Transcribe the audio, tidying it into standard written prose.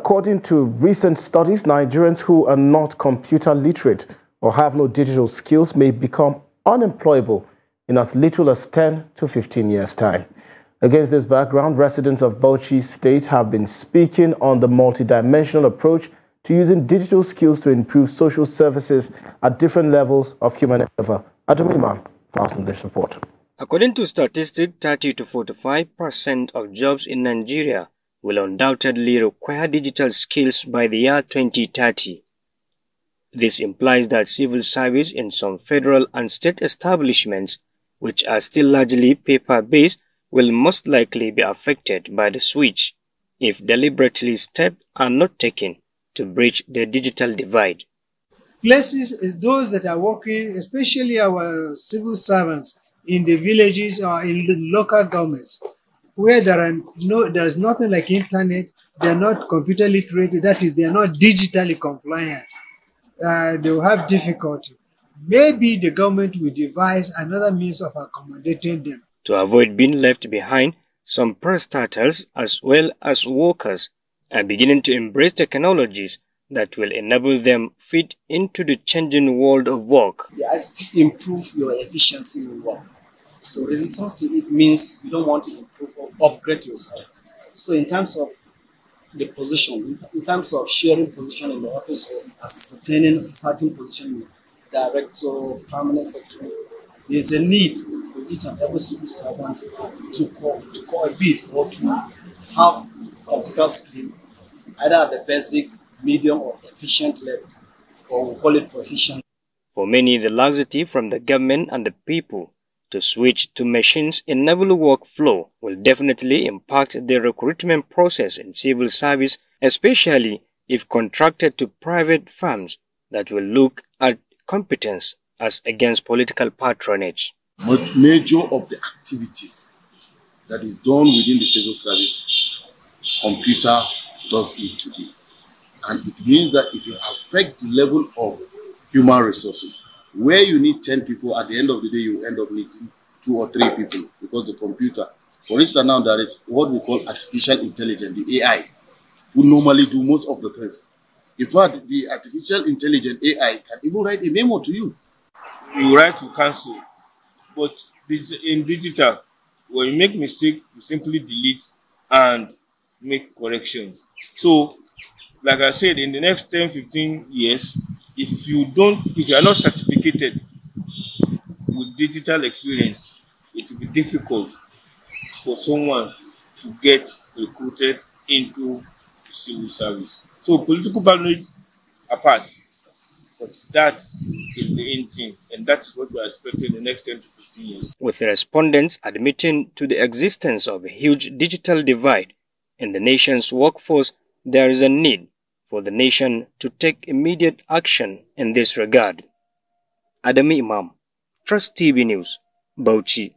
According to recent studies, Nigerians who are not computer literate or have no digital skills may become unemployable in as little as 10 to 15 years' time. Against this background, residents of Bauchi State have been speaking on the multidimensional approach to using digital skills to improve social services at different levels of human endeavor. Adamima passed on this report. According to statistics, 30 to 45% of jobs in Nigeria will undoubtedly require digital skills by the year 2030. This implies that civil service in some federal and state establishments, which are still largely paper-based, will most likely be affected by the switch if deliberately steps are not taken to bridge the digital divide. Places, those that are working, especially our civil servants in the villages or in the local governments, where there's nothing like internet, they're not computer literate, that is, they're not digitally compliant. They will have difficulty. Maybe the government will devise another means of accommodating them. To avoid being left behind, some parastatals as well as workers are beginning to embrace technologies that will enable them fit into the changing world of work. They ask to improve your efficiency in work. So resistance to it means you don't want to improve or upgrade yourself. So in terms of the position, in terms of sharing position in the office or ascertaining certain position in the director, permanent secretary, there's a need for each and every civil servant to cohabit or to have computer skill, either at the basic, medium, or efficient level, or we call it proficient. For many, the laxity from the government and the people to switch to machines-enabled workflow will definitely impact the recruitment process in civil service, especially if contracted to private firms that will look at competence as against political patronage. Major of the activities that is done within the civil service, computer does it today. And it means that it will affect the level of human resources. Where you need 10 people, at the end of the day, you end up needing 2 or 3 people because the computer. For instance, now there is what we call artificial intelligence, the AI, who normally do most of the things. In fact, the artificial intelligence AI can even write a memo to you. You write to cancel, but in digital, when you make mistake, you simply delete and make corrections. So, like I said, in the next 10-15 years, if you are not certificated with digital experience, it will be difficult for someone to get recruited into civil service. So political patronage apart, but that is the end thing, and that is what we are expecting in the next 10 to 15 years. With the respondents admitting to the existence of a huge digital divide in the nation's workforce, there is a need for the nation to take immediate action in this regard. Adami Imam, Trust TV News, Bauchi.